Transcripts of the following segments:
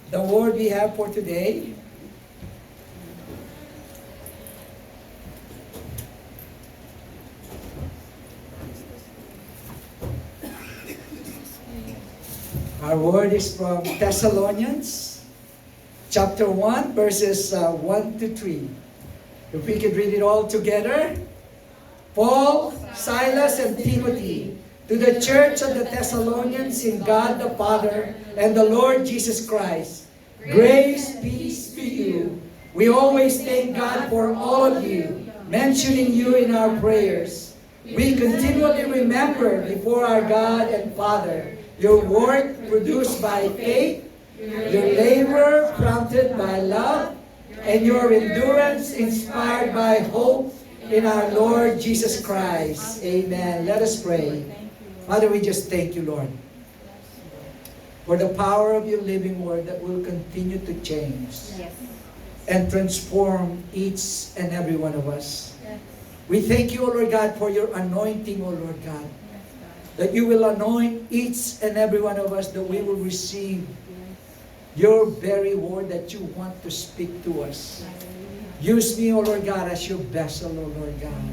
The word we have for today, our word is from Thessalonians, chapter 1, verses 1 to 3. If we could read it all together. Paul, Silas, and Timothy, to the church of the Thessalonians in God the Father and the Lord Jesus Christ, grace, peace to you. We always thank God for all of you, mentioning you in our prayers. We continually remember before our God and Father your work produced by faith, your labor prompted by love, and your endurance inspired by hope in our Lord Jesus Christ. Amen. Let us pray. Father, we just thank you, Lord, for the power of your living word that will continue to change and transform each and every one of us. We thank you, O Lord God, for your anointing, O Lord God, that you will anoint each and every one of us, that we will receive your very word that you want to speak to us. Use me, O Lord God, as your vessel, O Lord God.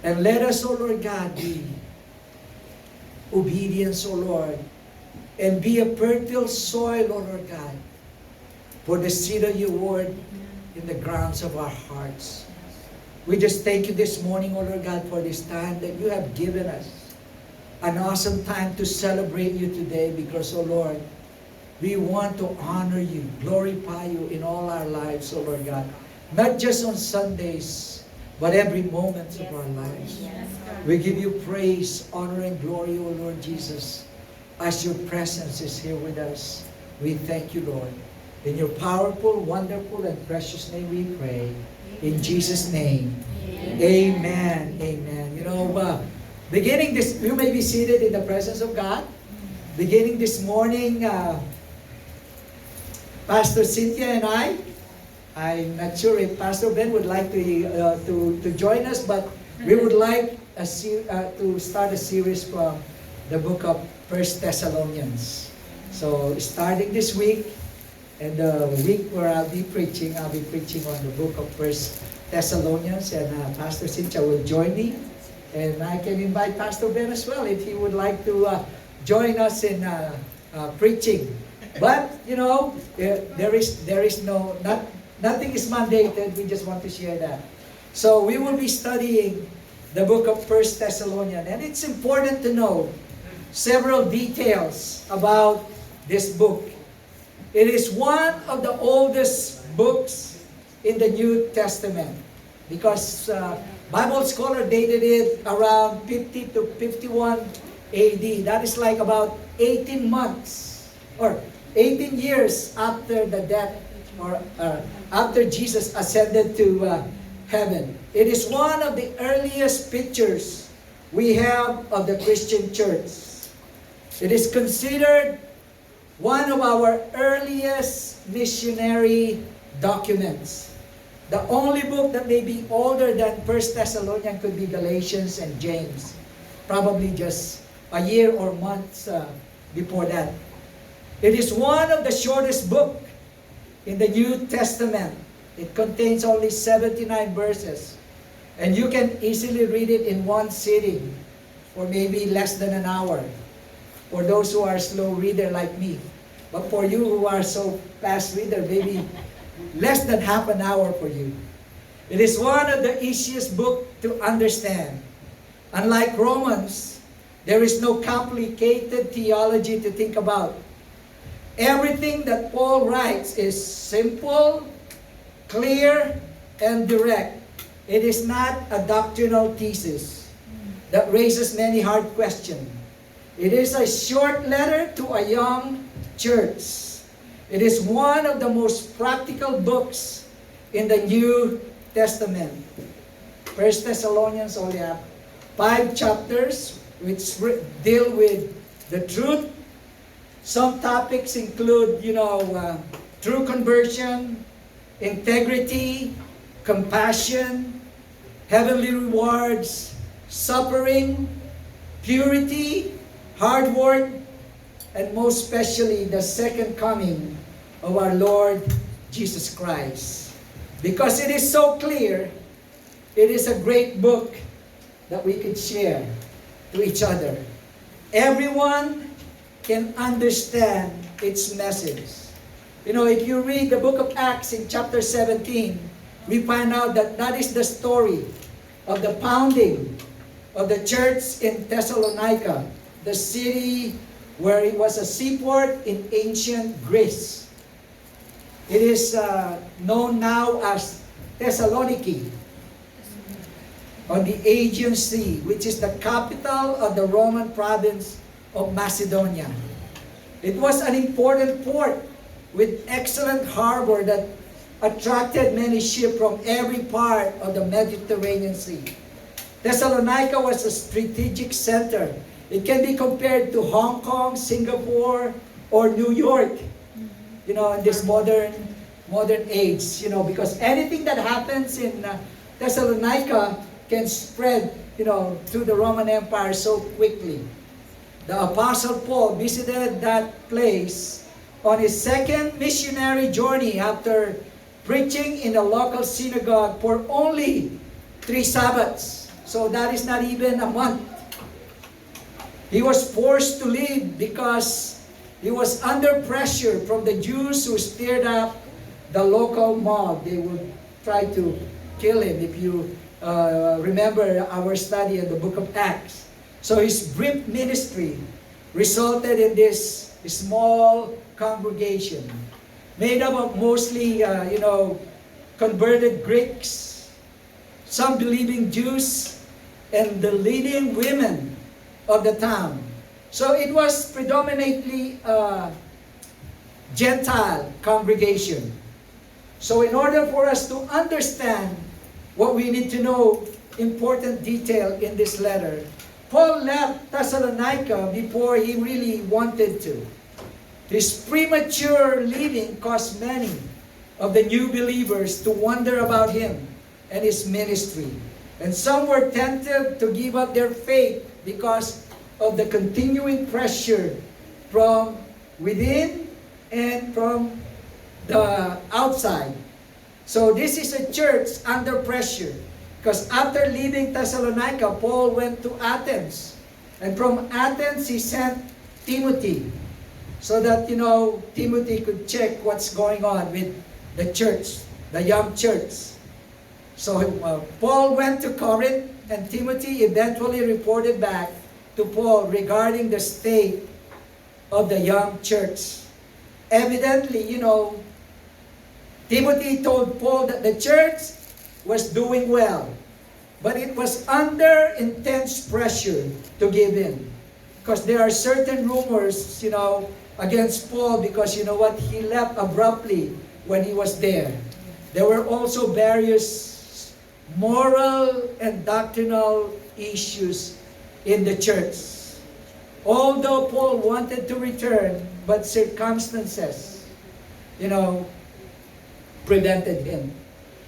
And let us, O Lord God, be obedience, O Lord, and be a fertile soil, O Lord God, for the seed of your word in the grounds of our hearts. We just thank you this morning, O Lord God, for this time that you have given us. An awesome time to celebrate you today because, O Lord, we want to honor you, glorify you in all our lives, O Lord God. Not just on Sundays, but every moment of our lives. We give you praise, honor, and glory, O Lord Jesus, as your presence is here with us. We thank you, Lord. In your powerful, wonderful, and precious name we pray. In Jesus' name. Amen. Amen. You know, beginning this, you may be seated in the presence of God. Beginning this morning, Pastor Cynthia and I'm not sure if Pastor Ben would like to join us, but we would like to start a series from the book of 1 Thessalonians. So starting this week, and the week where I'll be preaching on the book of 1 Thessalonians, and Pastor Cynthia will join me. And I can invite Pastor Ben as well if he would like to join us in preaching. But, you know, there is nothing is mandated. We just want to share that. So we will be studying the book of 1 Thessalonians. And it's important to know several details about this book. It is one of the oldest books in the New Testament because Bible scholar dated it around 50 to 51 AD. That is like about 18 months or 18 years after the death or after Jesus ascended to heaven. It is one of the earliest pictures we have of the Christian church. It is considered one of our earliest missionary documents. The only book that may be older than 1 Thessalonians could be Galatians and James. Probably just a year or months before that. It is one of the shortest books in the New Testament. It contains only 79 verses. And you can easily read it in one sitting, or maybe less than an hour, for those who are slow reader like me. But for you who are so fast reader, maybe less than half an hour for you. It is one of the easiest book to understand. Unlike Romans, there is no complicated theology to think about. Everything that Paul writes is simple, clear, and direct. It is not a doctrinal thesis that raises many hard questions. It is a short letter to a young church. It is one of the most practical books in the New Testament. 1 Thessalonians only have 5 chapters which deal with the truth. Some topics include, true conversion, integrity, compassion, heavenly rewards, suffering, purity, hard work, and most especially the second coming of our Lord Jesus Christ. Because it is so clear, it is a great book that we could share to each other. Everyone can understand its message. You know, if you read the book of Acts in chapter 17, we find out that that is the story of the founding of the church in Thessalonica, the city where it was a seaport in ancient Greece. It is known now as Thessaloniki on the Aegean Sea, which is the capital of the Roman province of Macedonia. It was an important port with excellent harbor that attracted many ships from every part of the Mediterranean Sea. Thessalonica was a strategic center. It can be compared to Hong Kong, Singapore, or New York, you know, in this modern age, you know, because anything that happens in Thessalonica can spread, you know, to the Roman Empire so quickly. The Apostle Paul visited that place on his second missionary journey after preaching in a local synagogue for only 3 Sabbaths. So that is not even a month. He was forced to leave because he was under pressure from the Jews who stirred up the local mob. They would try to kill him, if you remember our study in the book of Acts. So his brief ministry resulted in this small congregation made up of mostly, converted Greeks, some believing Jews, and the leading women of the town. So it was predominantly a Gentile congregation. So in order for us to understand what we need to know, important detail in this letter, Paul left Thessalonica before he really wanted to. His premature leaving caused many of the new believers to wonder about him and his ministry. And some were tempted to give up their faith because of the continuing pressure from within and from the outside. So this is a church under pressure, because after leaving Thessalonica, Paul went to Athens. And from Athens, he sent Timothy, so that, Timothy could check what's going on with the church, the young church. So Paul went to Corinth, and Timothy eventually reported back to Paul regarding the state of the young church. Evidently, Timothy told Paul that the church was doing well, but it was under intense pressure to give in. Because there are certain rumors, against Paul, because he left abruptly when he was there. There were also various moral and doctrinal issues in the church. Although Paul wanted to return, but circumstances, prevented him.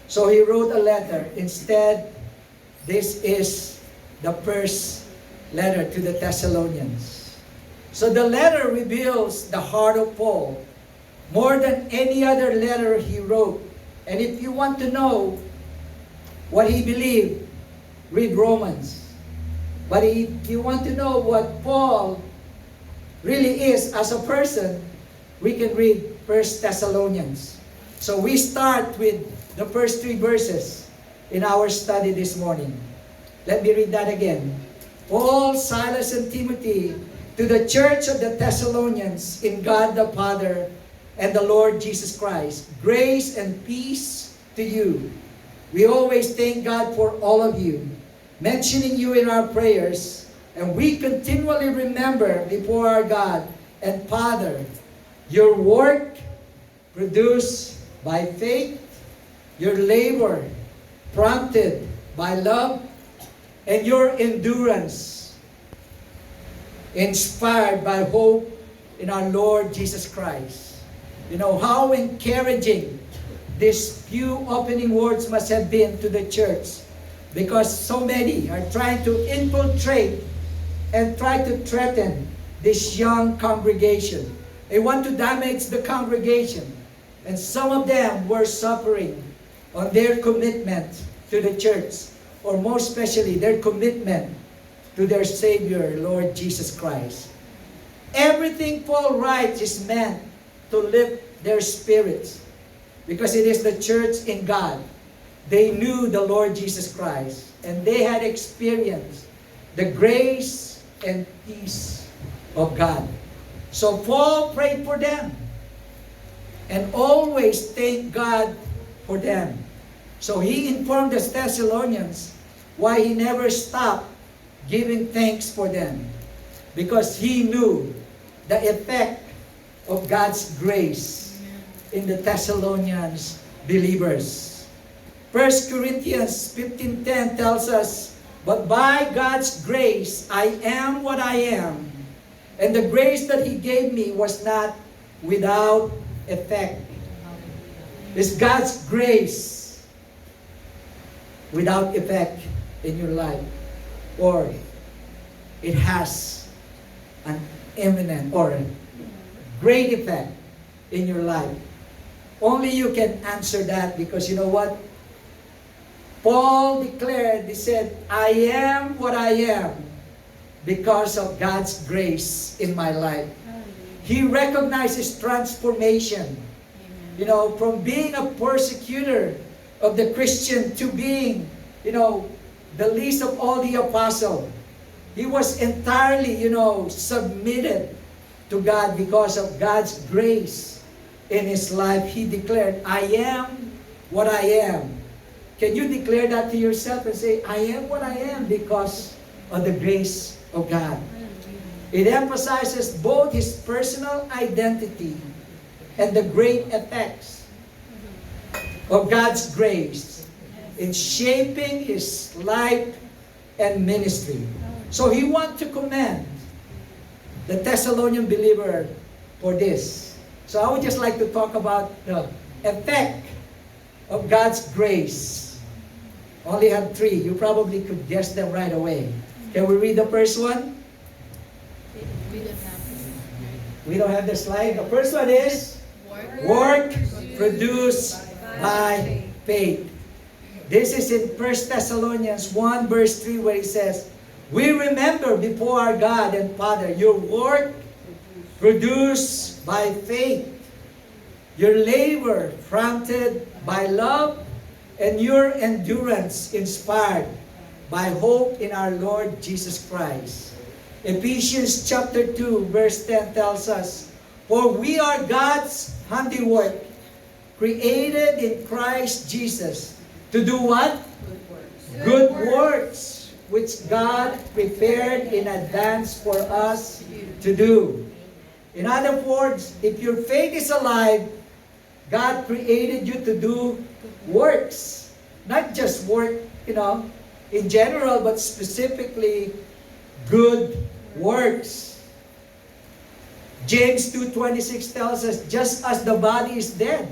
So he wrote a letter. Instead, this is the first letter to the Thessalonians. So the letter reveals the heart of Paul more than any other letter he wrote. And if you want to know what he believed, read Romans. But if you want to know what Paul really is as a person, we can read 1 Thessalonians. So we start with the first 3 verses in our study this morning. Let me read that again. Paul, Silas, and Timothy, to the church of the Thessalonians, in God the Father and the Lord Jesus Christ, grace and peace to you. We always thank God for all of you, mentioning you in our prayers, and we continually remember before our God and Father your work produced by faith, your labor prompted by love, and your endurance inspired by hope in our Lord Jesus Christ. How encouraging these few opening words must have been to the church, because so many are trying to infiltrate and try to threaten this young congregation. They want to damage the congregation. And some of them were suffering on their commitment to the church, or most especially their commitment to their Savior, Lord Jesus Christ. Everything Paul writes is meant to lift their spirits, because it is the church in God. They knew the Lord Jesus Christ, and they had experienced the grace and peace of God. So Paul prayed for them and always thanked God for them. So he informed the Thessalonians why he never stopped giving thanks for them, because he knew the effect of God's grace in the Thessalonians believers. 1 Corinthians 15:10 tells us, "But by God's grace I am what I am, and the grace that He gave me was not without effect." Is God's grace without effect in your life? Or it has an imminent or great effect in your life? Only you can answer that, because you know what? Paul declared, he said, "I am what I am because of God's grace in my life." He recognizes transformation. You know, from being a persecutor of the Christian to being, the least of all the apostles. He was entirely, submitted to God because of God's grace in his life. He declared, "I am what I am." Can you declare that to yourself and say, "I am what I am because of the grace of God"? It emphasizes both his personal identity and the great effects of God's grace in shaping his life and ministry. So he wants to commend the Thessalonian believer for this. So I would just like to talk about the effect of God's grace. Only have 3. You probably could guess them right away. Can we read the first one? We don't have the slide. The first one is work produced by faith. This is in 1 Thessalonians 1 verse 3, where he says, "We remember before our God and Father your work produced by faith, your labor prompted by love, and your endurance inspired by hope in our Lord Jesus Christ." Ephesians chapter 2 verse 10 tells us, "For we are God's handiwork, created in Christ Jesus, to do what? Good works, which God prepared in advance for us to do." In other words, if your faith is alive, God created you to do works. Not just work, in general, but specifically good works. James 2:26 tells us, "Just as the body is dead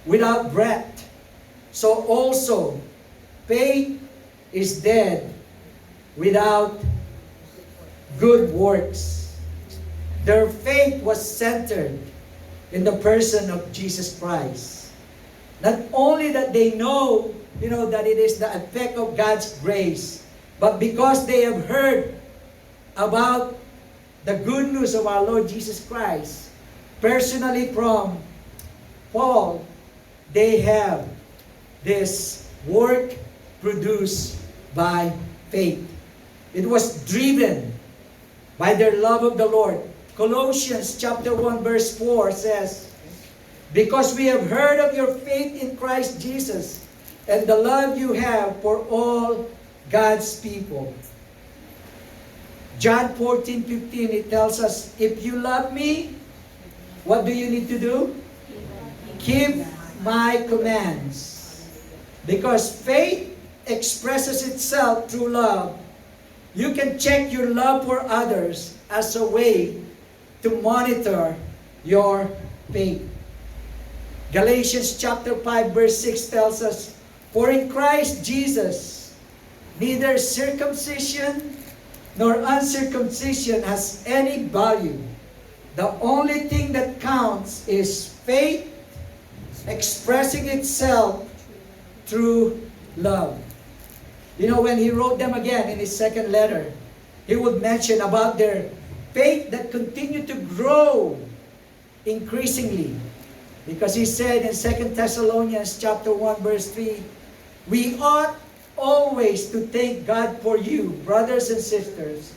without breath, so also faith is dead without good works." Their faith was centered in the person of Jesus Christ. Not only that they know, that it is the effect of God's grace, but because they have heard about the good news of our Lord Jesus Christ, personally from Paul, they have this work produced by faith. It was driven by their love of the Lord. Colossians chapter 1 verse 4 says, "Because we have heard of your faith in Christ Jesus and the love you have for all God's people." John 14:15, it tells us, "If you love me, what do you need to do? Keep my commands." Because faith expresses itself through love. You can check your love for others as a way to monitor your faith. Galatians chapter 5 verse 6 tells us, "For in Christ Jesus, neither circumcision nor uncircumcision has any value, The only thing that counts is faith expressing itself through love. You know, when he wrote them again in his second letter, he would mention about their faith that continued to grow increasingly. Because he said in 2 Thessalonians chapter 1 verse 3, we ought always to thank God for you, brothers and sisters,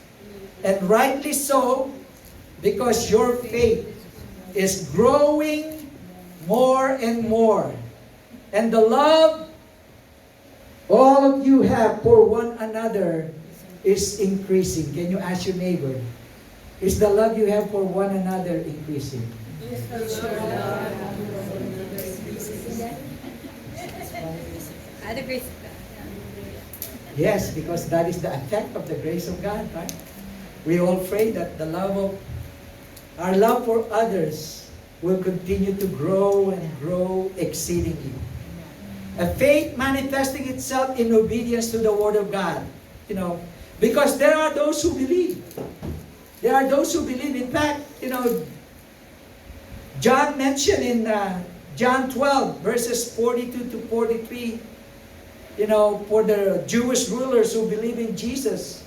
and rightly so, because your faith is growing more and more, and the love all of you have for one another is increasing. Can you ask your neighbor, is the love you have for one another increasing? The grace of God. Yes, because that is the effect of the grace of God, right? We all pray that our love for others will continue to grow and grow exceedingly. A faith manifesting itself in obedience to the Word of God. You know, because there are those who believe. There are those who believe. In fact, you know, John mentioned in John 12, verses 42 to 43, you know, for the Jewish rulers who believe in Jesus,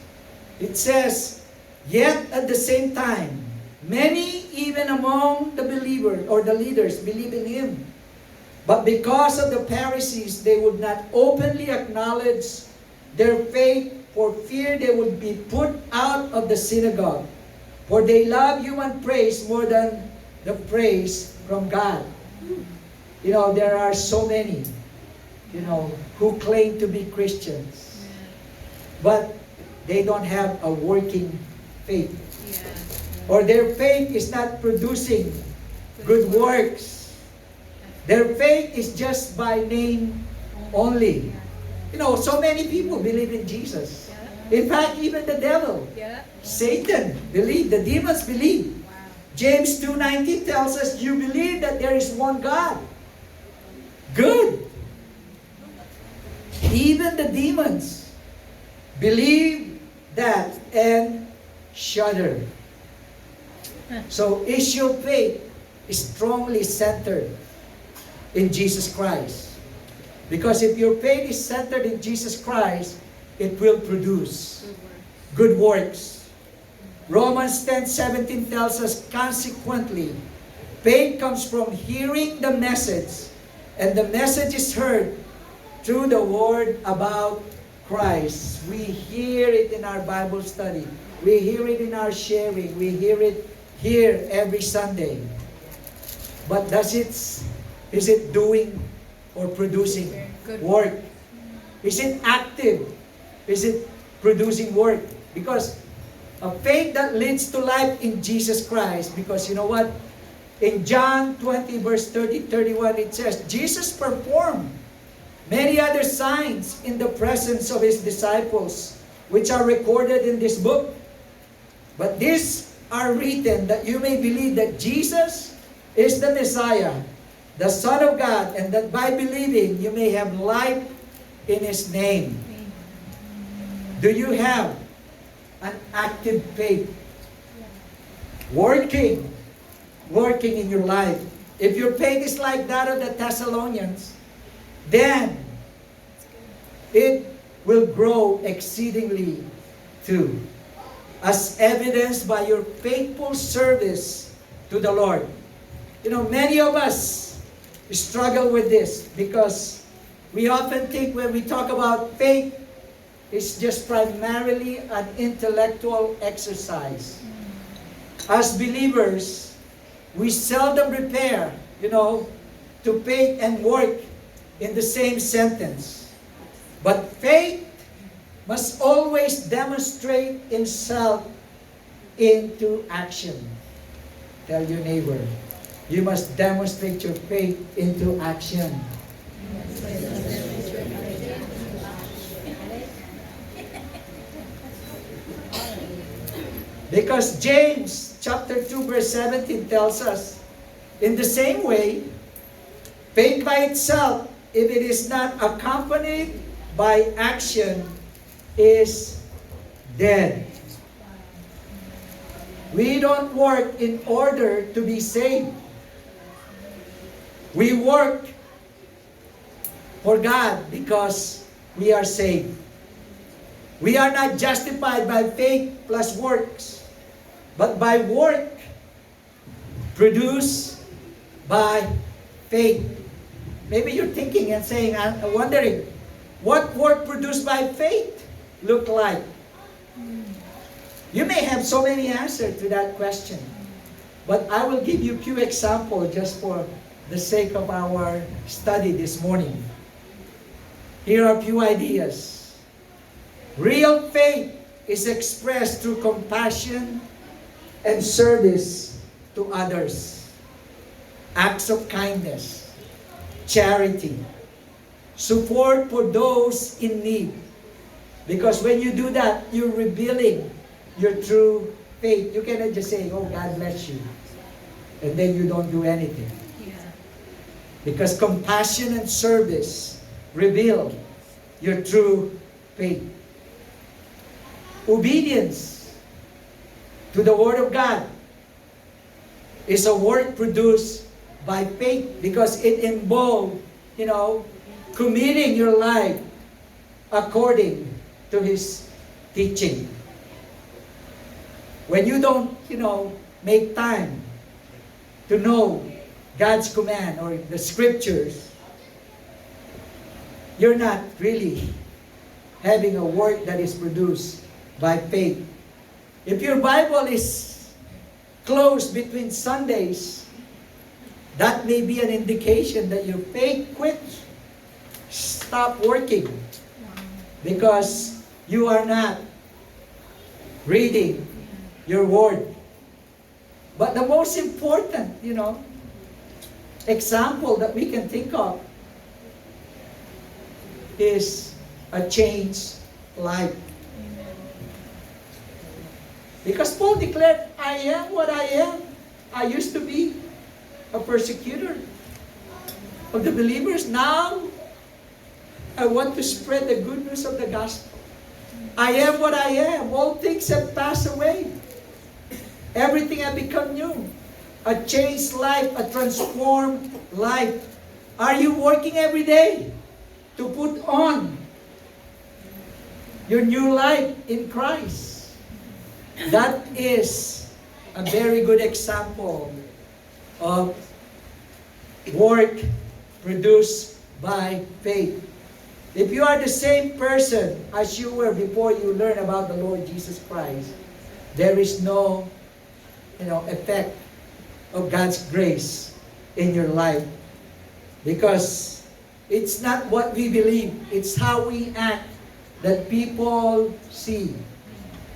it says, yet at the same time, many even among the believers or the leaders believe in Him. But because of the Pharisees, they would not openly acknowledge their faith for fear they would be put out of the synagogue. For they love human praise more than the praise from God. You know, there are so many, you know, who claim to be Christians, but they don't have a working faith. Or their faith is not producing good works. Their faith is just by name only. You know, so many people believe in Jesus. In fact, even the devil, Satan believe, the demons believe. James 2:19 tells us, you believe that there is one God. Good. Even the demons believe that and shudder. So, is your faith strongly centered in Jesus Christ? Because if your faith is centered in Jesus Christ, it will produce good works. Romans 10:17 tells us, consequently, faith comes from hearing the message, and the message is heard through the word about Christ. We hear it in our Bible study. We hear it in our sharing. We hear it here every Sunday. But is it doing or producing work? Is it active? Is it producing work? Because a faith that leads to life in Jesus Christ, because you know what? In John 20 verse 30-31 it says, Jesus performed many other signs in the presence of His disciples, which are recorded in this book. But these are written that you may believe that Jesus is the Messiah, the Son of God, and that by believing you may have life in His name. Do you have an active faith? Working in your life. If your faith is like that of the Thessalonians, then it will grow exceedingly too, as evidenced by your faithful service to the Lord. You know, many of us struggle with this because we often think when we talk about faith, it's just primarily an intellectual exercise. As believers, we seldom repair, to faith and work in the same sentence. But faith must always demonstrate itself into action. Tell your neighbor, you must demonstrate your faith into action. Because James chapter 2 verse 17 tells us, in the same way, faith by itself, if it is not accompanied by action, is dead. We don't work in order to be saved. We work for God because we are saved. We are not justified by faith plus works, but by work produced by faith. Maybe you're thinking and saying, I'm wondering, what work produced by faith look like? You may have so many answers to that question, but I will give you a few examples just for the sake of our study this morning. Here are a few ideas. Real faith is expressed through compassion and service to others. Acts of kindness, charity, support for those in need. Because when you do that, you're revealing your true faith. You cannot just say, oh, God bless you, and then you don't do anything. Yeah. Because compassion and service reveal your true faith. Obedience to the Word of God is a work produced by faith because it involves, committing your life according to His teaching. When you don't, make time to know God's command or the Scriptures, you're not really having a work that is produced by faith. If your Bible is closed between Sundays, that may be an indication that your faith quit, stop working, because you are not reading your Word. But the most important, example that we can think of is a changed life. Because Paul declared, I am what I am. I used to be a persecutor of the believers. Now, I want to spread the good news of the gospel. I am what I am. All things have passed away. Everything has become new. A changed life, a transformed life. Are you working every day to put on your new life in Christ? That is a very good example of work produced by faith. If you are the same person as you were before you learned about the Lord Jesus Christ, there is no, effect of God's grace in your life. Because it's not what we believe, it's how we act that people see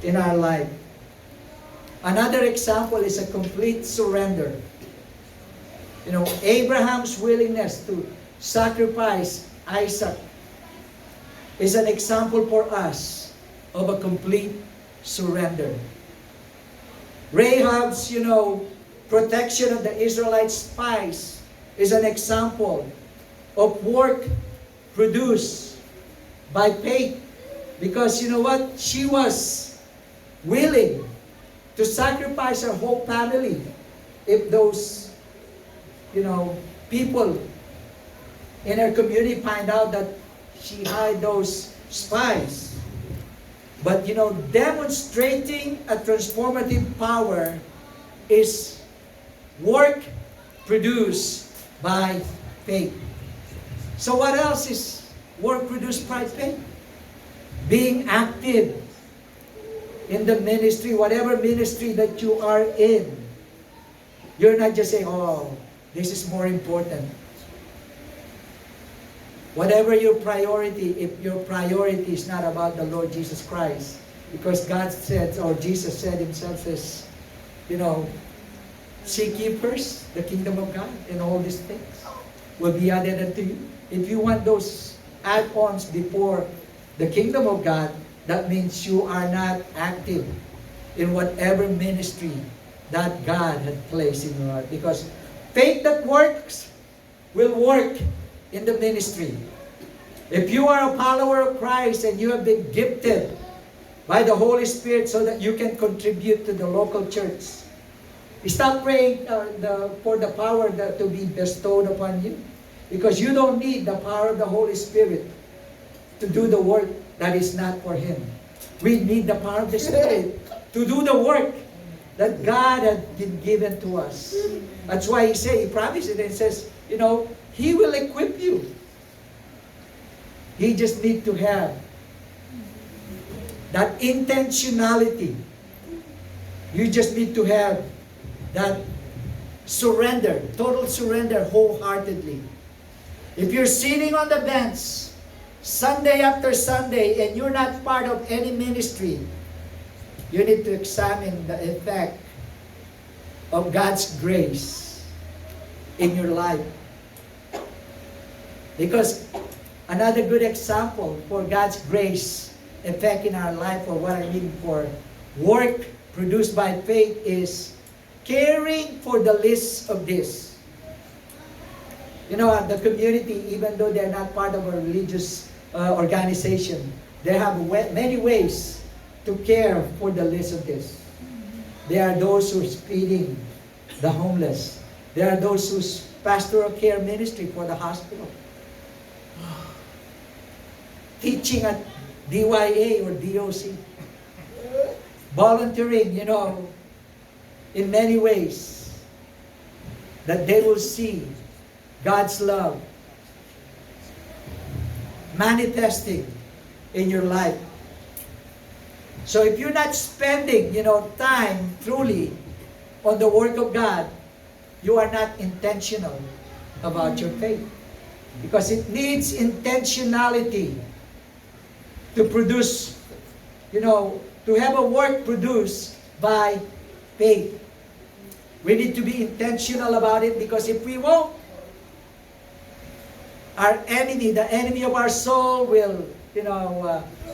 in our life. Another example is a complete surrender. Abraham's willingness to sacrifice Isaac is an example for us of a complete surrender. Rahab's, protection of the Israelite spies is an example of work produced by faith. Because she was willing to sacrifice her whole family if those, people in her community find out that she hired those spies. But, demonstrating a transformative power is work produced by faith. So what else is work produced by faith? Being active in the ministry, whatever ministry that you are in. You're not just saying, oh, this is more important. Whatever your priority, if your priority is not about the Lord Jesus Christ, because God said, or Jesus said himself says, seek ye first the kingdom of God, and all these things will be added unto you. If you want those add-ons before the kingdom of God, that means you are not active in whatever ministry that God had placed in your heart. Because faith that works will work in the ministry. If you are a follower of Christ and you have been gifted by the Holy Spirit so that you can contribute to the local church. Stop praying for the power to be bestowed upon you, because you don't need the power of the Holy Spirit to do the work that is not for Him. We need the power of the Spirit to do the work that God had been given to us. That's why He promised it, and says, He will equip you. He just need to have that intentionality. You just need to have that surrender, total surrender, wholeheartedly. If you're sitting on the bench Sunday after Sunday and you're not part of any ministry, you need to examine the effect of God's grace in your life. Because another good example for God's grace effect in our life, or what I mean for work produced by faith, is caring for the least of this. The community, even though they're not part of a religious organization, they have many ways to care for the least of this. There are those who's feeding the homeless. There are those who's pastoral care ministry for the hospital. Teaching at DYA or DOC. Volunteering, in many ways, that they will see God's love manifesting in your life. So if you're not spending, time truly on the work of God, you are not intentional about your faith. Because it needs intentionality to produce, to have a work produced by faith. We need to be intentional about it, because if we won't, our enemy, the enemy of our soul, will,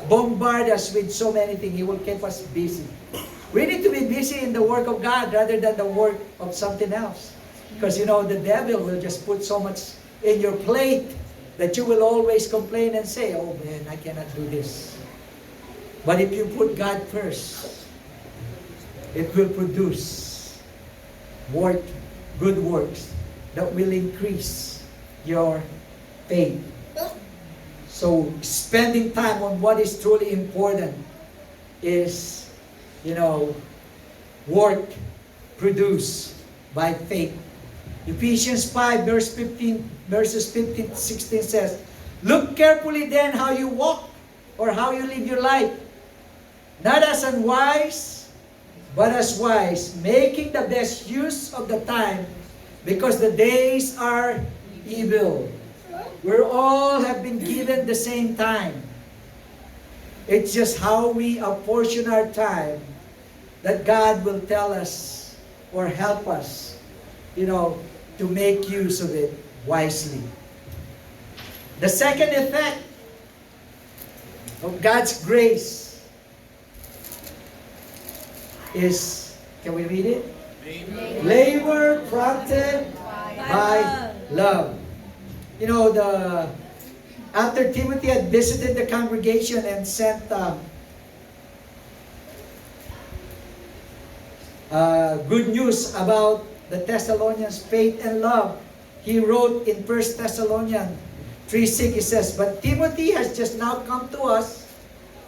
bombard us with so many things. He will keep us busy. We need to be busy in the work of God rather than the work of something else. Because, the devil will just put so much in your plate that you will always complain and say, "Oh man, I cannot do this." But if you put God first, it will produce good works that will increase your faith. So spending time on what is truly important is, work produced by faith. Ephesians 5 verses 15 to 16 says, "Look carefully then how you walk, or how you live your life, not as unwise, but as wise, making the best use of the time, because the days are evil." We all have been given the same time. It's just how we apportion our time that God will tell us or help us, to make use of it wisely. The second effect of God's grace is, can we read it? Labor prompted by love. After Timothy had visited the congregation and sent good news about the Thessalonians' faith and love, he wrote in 1 Thessalonians 3:6, he says, "But Timothy has just now come to us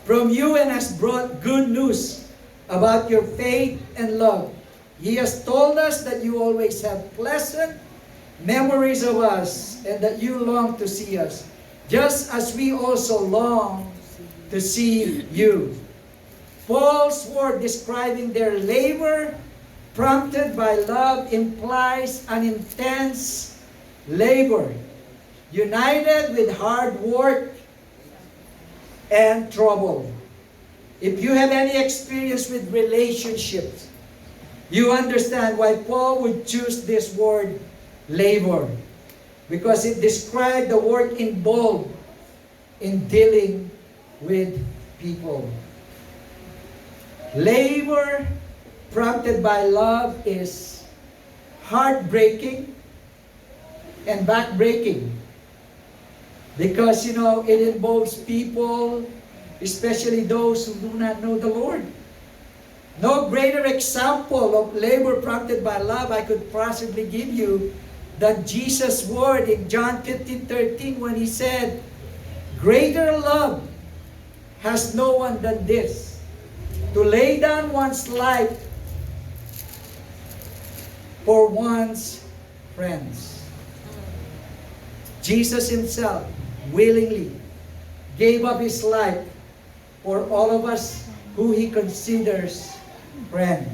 from you and has brought good news about your faith and love. He has told us that you always have pleasant memories of us, and that you long to see us, just as we also long to see you." Paul's word describing their labor prompted by love implies an intense labor, united with hard work and trouble. If you have any experience with relationships, you understand why Paul would choose this word, labor, because it described the work involved in dealing with people. Labor prompted by love is heartbreaking and backbreaking, because it involves people especially those who do not know the Lord. No greater example of labor prompted by love I could possibly give you than Jesus' word in John 15:13 when He said, "Greater love has no one than this, to lay down one's life for one's friends." Jesus Himself willingly gave up His life for all of us who He considers friend.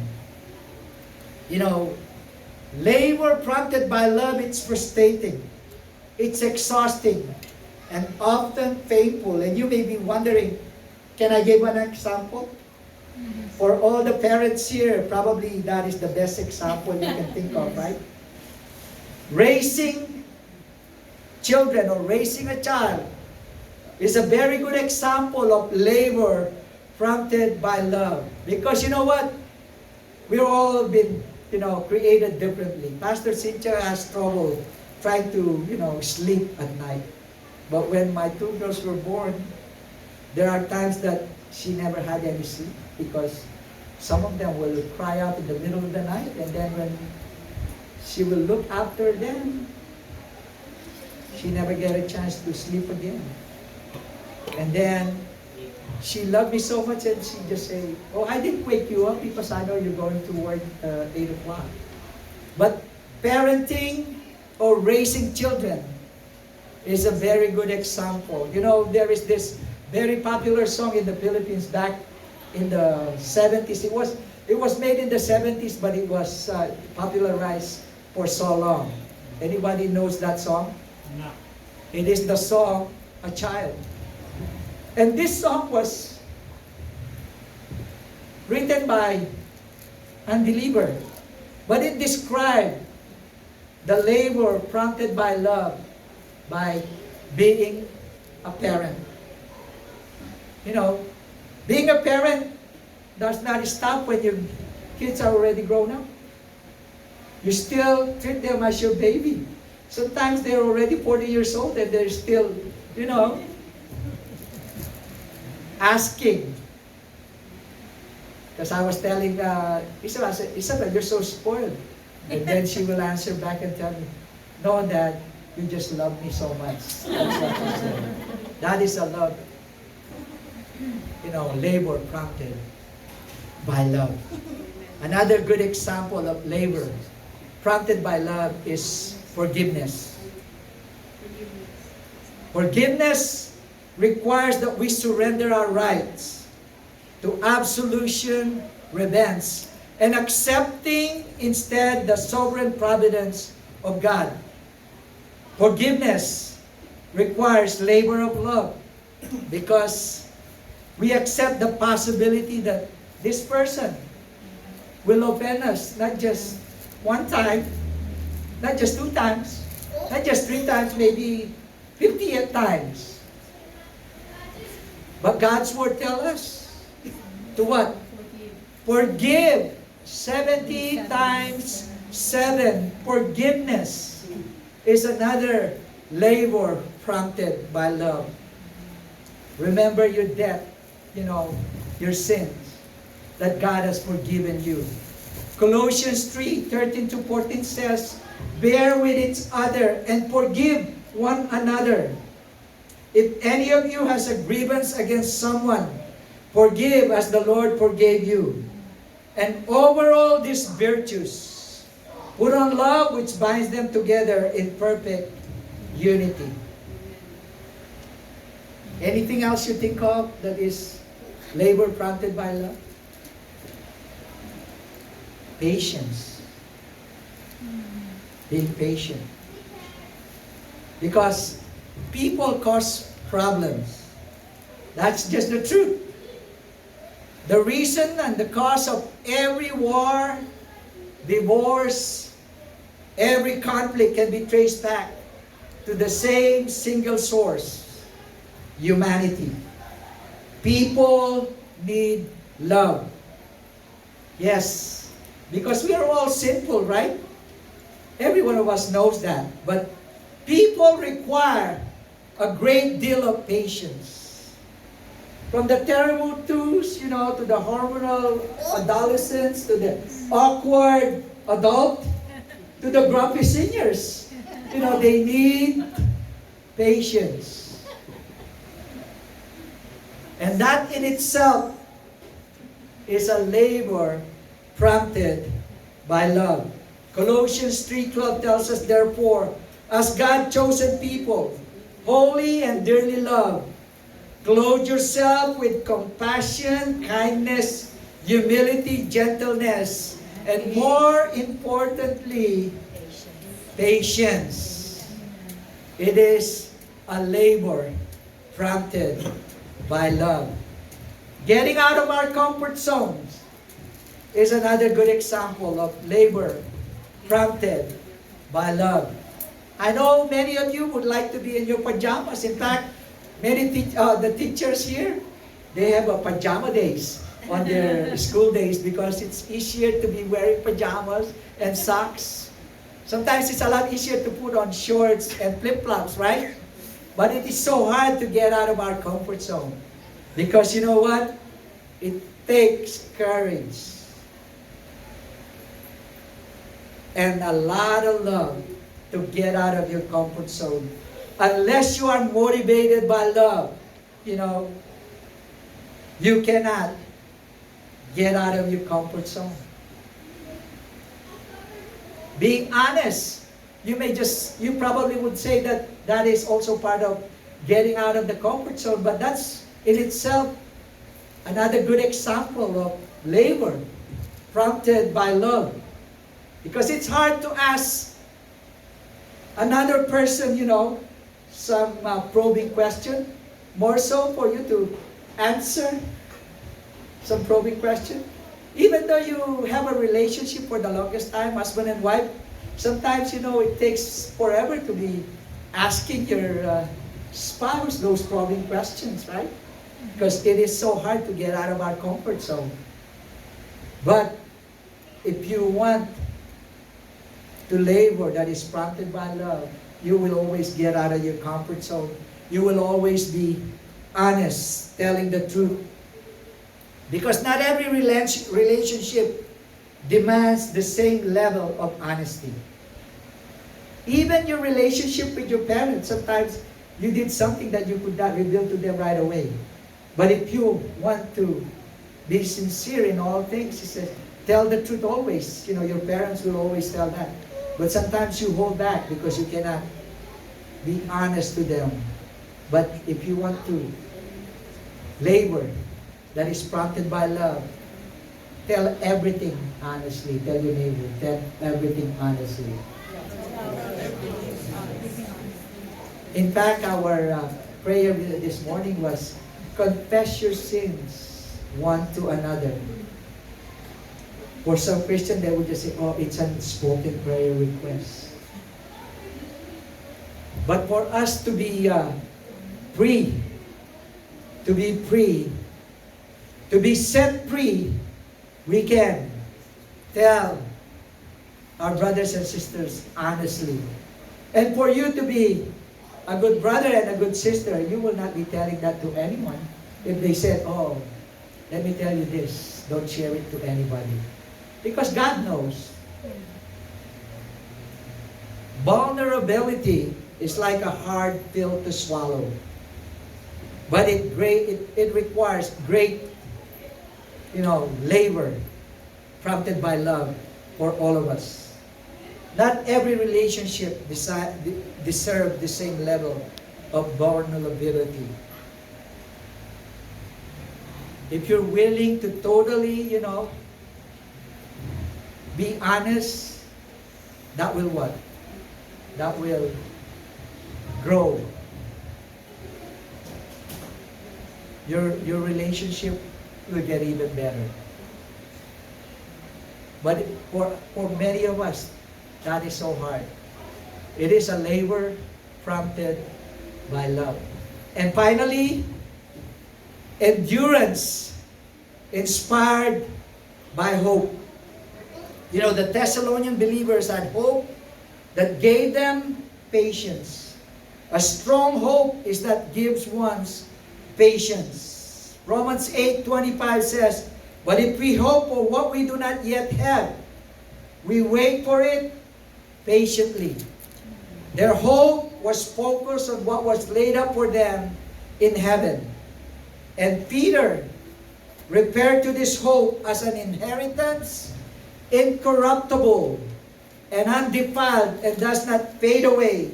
You know, labor prompted by love, it's frustrating, it's exhausting, and often painful. And you may be wondering, can I give an example? For all the parents here, probably that is the best example you can think of, right? Raising children or raising a child is a very good example of labor prompted by love. Because you know what? We've all been, created differently. Pastor Cynthia has trouble trying to, sleep at night. But when my two girls were born, there are times that she never had any sleep because some of them will cry out in the middle of the night, and then when she will look after them, she never get a chance to sleep again. And then she loved me so much, and she just say, "Oh, I didn't wake you up because I know you're going to work 8 o'clock." But parenting or raising children is a very good example. There is this very popular song in the Philippines back in the 70s. It was made in the 70s, but it was popularized for so long. Anybody knows that song? No. It is the song "A Child." And this song was written by unbeliever, but it described the labor prompted by love by being a parent. Being a parent does not stop when your kids are already grown up. You still treat them as your baby. Sometimes they're already 40 years old and they're still, asking. Because I was telling Isabel, I said, "Isabel, you're so spoiled." And then she will answer back and tell me, "No, Dad, you just love me so much." That's what she said. That is a love. Labor prompted by love. Another good example of labor prompted by love is forgiveness. Forgiveness requires that we surrender our rights to absolution, revenge, and accepting instead the sovereign providence of God. Forgiveness requires labor of love because we accept the possibility that this person will offend us not just one time, not just 2 times, not just 3 times, maybe 58 times. But God's word tells us to what? Forgive 70 times 7. Forgiveness is another labor prompted by love. Remember your debt, your sins that God has forgiven you. Colossians 3:13-14 says, "Bear with each other and forgive one another. If any of you has a grievance against someone, forgive as the Lord forgave you. And over all these virtues, put on love which binds them together in perfect unity." Anything else you think of that is labor prompted by love? Patience. Being patient. Because people cause problems. That's just the truth. The reason and the cause of every war, divorce, every conflict can be traced back to the same single source: humanity. People need love. Yes, because we are all sinful, right? Every one of us knows that. But people require a great deal of patience. From the terrible twos, to the hormonal adolescents, to the awkward adult, to the grumpy seniors. They need patience. And that in itself is a labor prompted by love. Colossians 3:12 tells us, therefore, as God chosen people, holy and dearly loved, clothe yourself with compassion, kindness, humility, gentleness, and more importantly, patience. It is a labor prompted by love. Getting out of our comfort zones is another good example of labor prompted by love. I know many of you would like to be in your pajamas. In fact, the teachers here, they have a pajama days on their school days because it's easier to be wearing pajamas and socks. Sometimes it's a lot easier to put on shorts and flip-flops, right? But it is so hard to get out of our comfort zone. Because you know what? It takes courage and a lot of love to get out of your comfort zone. Unless you are motivated by love, you cannot get out of your comfort zone. Being honest, you probably would say that is also part of getting out of the comfort zone, but that's in itself another good example of labor prompted by love. Because it's hard to ask another person, some probing question, more so for you to answer some probing question. Even though you have a relationship for the longest time, husband and wife, sometimes, it takes forever to be asking your spouse those probing questions, right? Because it is so hard to get out of our comfort zone. But if you want to labor that is prompted by love, you will always get out of your comfort zone. You will always be honest, telling the truth. Because not every relationship demands the same level of honesty. Even your relationship with your parents, sometimes you did something that you could not reveal to them right away. But if you want to be sincere in all things, he says, tell the truth always. Your parents will always tell that. But sometimes you hold back because you cannot be honest to them. But if you want to labor that is prompted by love, tell everything honestly. Tell your neighbor, tell everything honestly. In fact, our prayer this morning was, confess your sins one to another. For some Christian, they would just say, oh, it's an unspoken prayer request. But for us to be free, to be set free, we can tell our brothers and sisters honestly. And for you to be a good brother and a good sister, you will not be telling that to anyone. If they said, oh, let me tell you this, don't share it to anybody. Because God knows. Vulnerability is like a hard pill to swallow. But it requires great, labor prompted by love for all of us. Not every relationship deserves the same level of vulnerability. If you're willing to totally, be honest, that will what? That will grow. Your relationship will get even better. But for many of us, that is so hard. It is a labor prompted by love. And finally, endurance inspired by hope. The Thessalonian believers had hope that gave them patience. A strong hope is that gives one's patience. Romans 8:25 says, "But if we hope for what we do not yet have, we wait for it patiently." Their hope was focused on what was laid up for them in heaven. And Peter referred to this hope as an inheritance, incorruptible and undefiled, and does not fade away,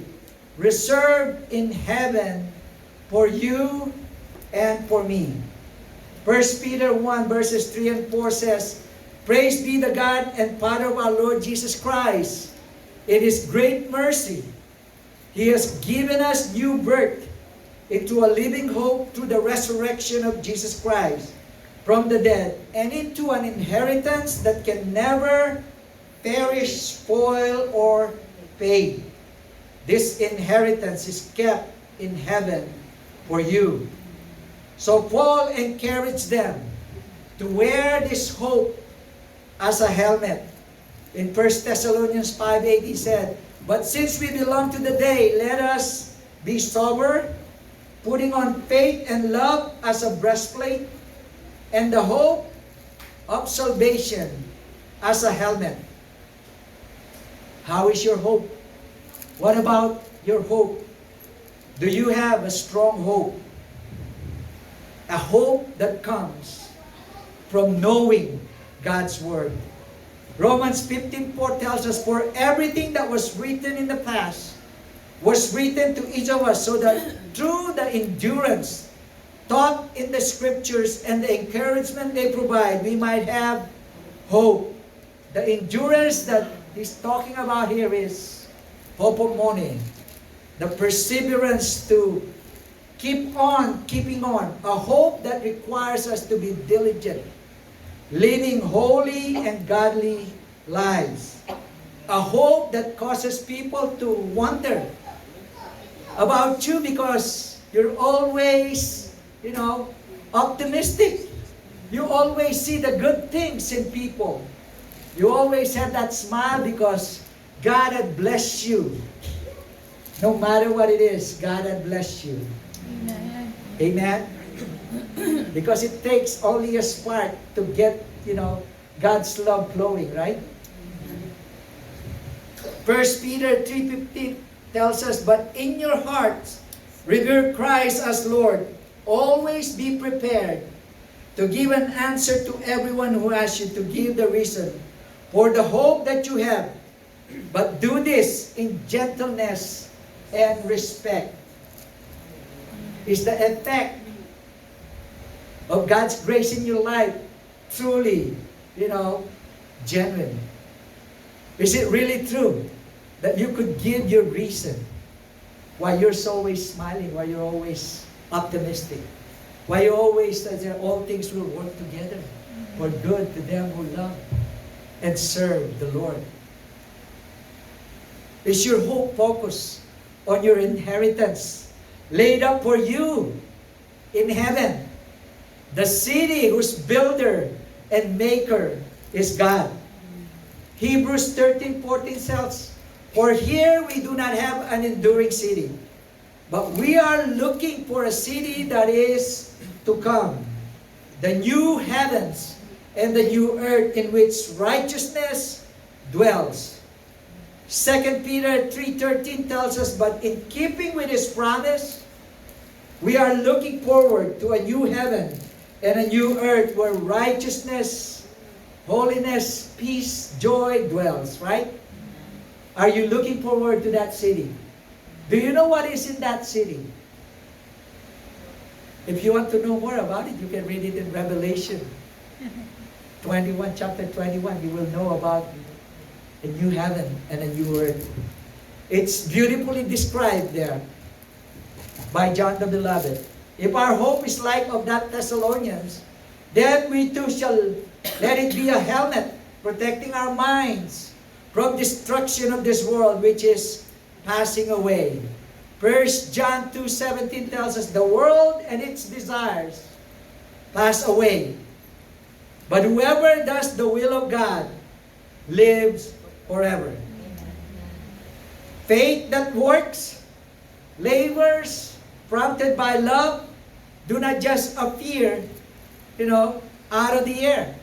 reserved in heaven for you and for me. 1 Peter 1 verses 3 and 4 says, "Praise be the God and Father of our Lord Jesus Christ. In His great mercy, He has given us new birth into a living hope through the resurrection of Jesus Christ from the dead, and into an inheritance that can never perish, spoil, or fade." This inheritance is kept in heaven for you. So Paul encouraged them to wear this hope as a helmet. In 1 Thessalonians 5:8 he said, "But since we belong to the day, let us be sober, putting on faith and love as a breastplate, and the hope of salvation as a helmet." How is your hope? What about your hope? Do you have a strong hope? A hope that comes from knowing God's Word. Romans 15:4 tells us, "For everything that was written in the past was written to each of us, so that through the endurance taught in the Scriptures and the encouragement they provide, we might have hope." The endurance that he's talking about here is hopomone, the perseverance to keep on keeping on, a hope that requires us to be diligent, living holy and godly lives, a hope that causes people to wonder about you because you're always, optimistic. You always see the good things in people. You always have that smile because God had blessed you. No matter what it is, God had blessed you. Amen. Amen? Because it takes only a spark to get, God's love flowing, right? 1 Peter 3:15 tells us, "But in your hearts, revere Christ as Lord. Always be prepared to give an answer to everyone who asks you to give the reason for the hope that you have. But do this in gentleness and respect." Is the effect of God's grace in your life truly, genuine? Is it really true that you could give your reason why you're always smiling, why you're always optimistic, why you always say all things will work together for good to them who love and serve the Lord? Is your hope focused on your inheritance laid up for you in heaven, the city whose builder and maker is God? Hebrews 13:14 says, "For here we do not have an enduring city, but we are looking for a city that is to come, the new heavens and the new earth in which righteousness dwells." 2 Peter 3:13 tells us, "But in keeping with His promise, we are looking forward to a new heaven and a new earth where righteousness, holiness, peace, joy dwells." Right? Are you looking forward to that city? Do you know what is in that city? If you want to know more about it, you can read it in Revelation 21, chapter 21. You will know about a new heaven and a new earth. It's beautifully described there by John the Beloved. If our hope is like of that Thessalonians, then we too shall let it be a helmet protecting our minds from destruction of this world which is passing away. 1 John 2:17 tells us, "The world and its desires pass away, but whoever does the will of God lives forever." Faith that works, labors, prompted by love, do not just appear out of the air.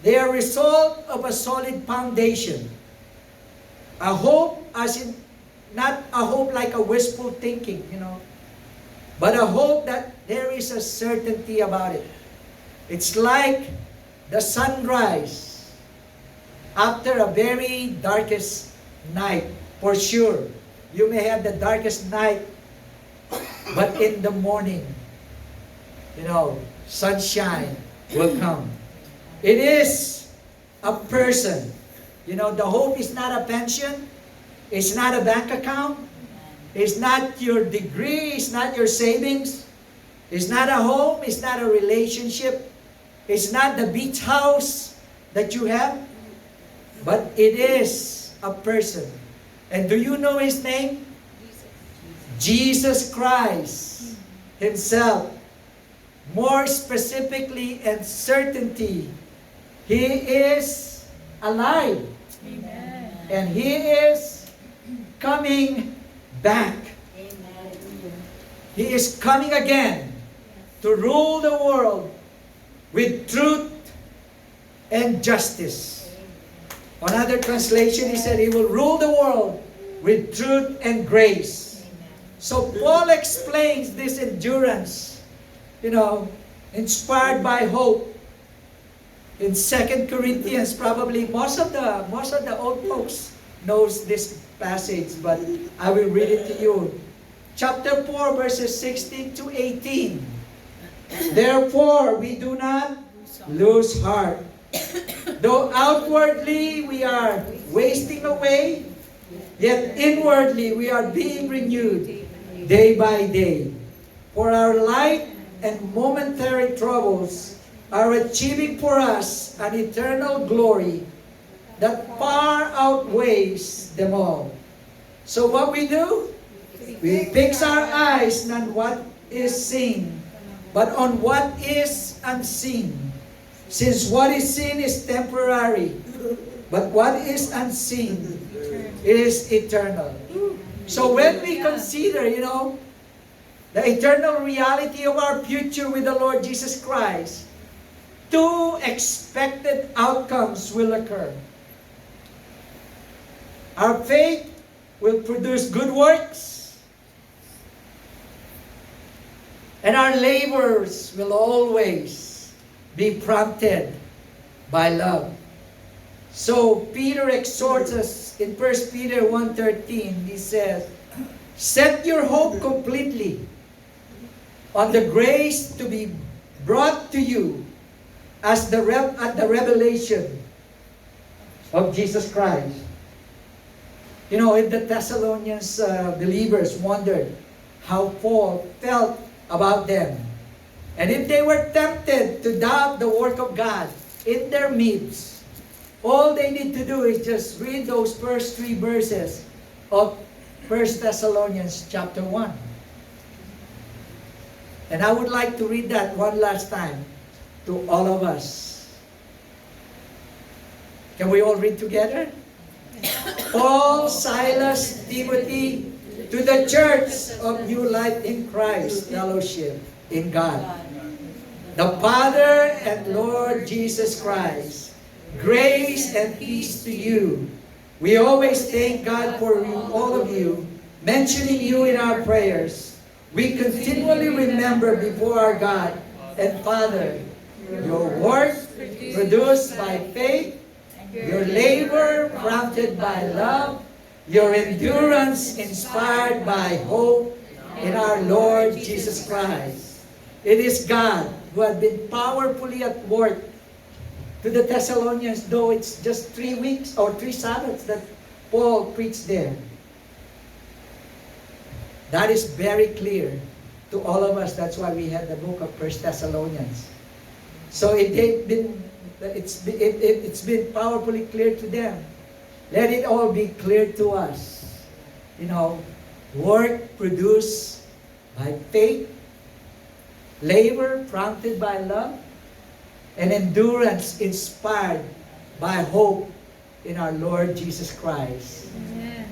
They are result of a solid foundation. A hope as in, not a hope like a wishful thinking, but a hope that there is a certainty about it. It's like the sunrise after a very darkest night. For sure, you may have the darkest night, but in the morning, sunshine will come. It is a person. The hope is not a pension. It's not a bank account. It's not your degree. It's not your savings. It's not a home. It's not a relationship. It's not the beach house that you have. But it is a person. And do you know his name? Jesus Christ himself. More specifically and certainty, he is alive. Amen. And he is coming back. Amen. He is coming again to rule the world with truth and justice. Another translation, he said, he will rule the world with truth and grace. So Paul explains this endurance, inspired by hope. In 2 Corinthians, probably most of the old folks knows this passage, but I will read it to you. Chapter 4, verses 16 to 18. Therefore, we do not lose heart. Though outwardly we are wasting away, yet inwardly we are being renewed day by day. For our light and momentary troubles are achieving for us an eternal glory that far outweighs them all. So what we do? We fix our eyes not on what is seen, but on what is unseen. Since what is seen is temporary, but what is unseen is eternal. So when we consider, the eternal reality of our future with the Lord Jesus Christ, two expected outcomes will occur. Our faith will produce good works, and our labors will always be prompted by love. So Peter exhorts us in 1 Peter 1:13. He says, set your hope completely on the grace to be brought to you at the revelation of Jesus Christ. If the Thessalonians believers wondered how Paul felt about them, and if they were tempted to doubt the work of God in their midst, all they need to do is just read those first 3 verses of 1 Thessalonians chapter 1. And I would like to read that one last time to all of us. Can we all read together? Paul, Silas, Timothy, to the church of New Life in Christ, fellowship in God, the Father and Lord Jesus Christ, grace and peace to you. We always thank God for all of you, mentioning you in our prayers. We continually remember before our God and Father your work produced by faith, your labor prompted by love, your endurance inspired by hope in our Lord Jesus Christ. It is God who had been powerfully at work to the Thessalonians, though it's just 3 weeks or 3 Sabbaths that Paul preached there. That is very clear to all of us. That's why we had the book of 1 Thessalonians. So it's been powerfully clear to them. Let it all be clear to us. Work produced by faith, labor prompted by love, and endurance inspired by hope in our Lord Jesus Christ. Amen.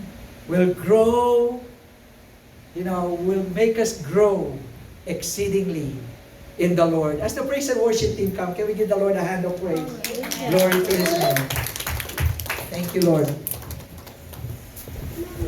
Will grow, will make us grow exceedingly in the Lord. As the praise and worship team come, can we give the Lord a hand of praise? Glory to His name. Thank you, Lord.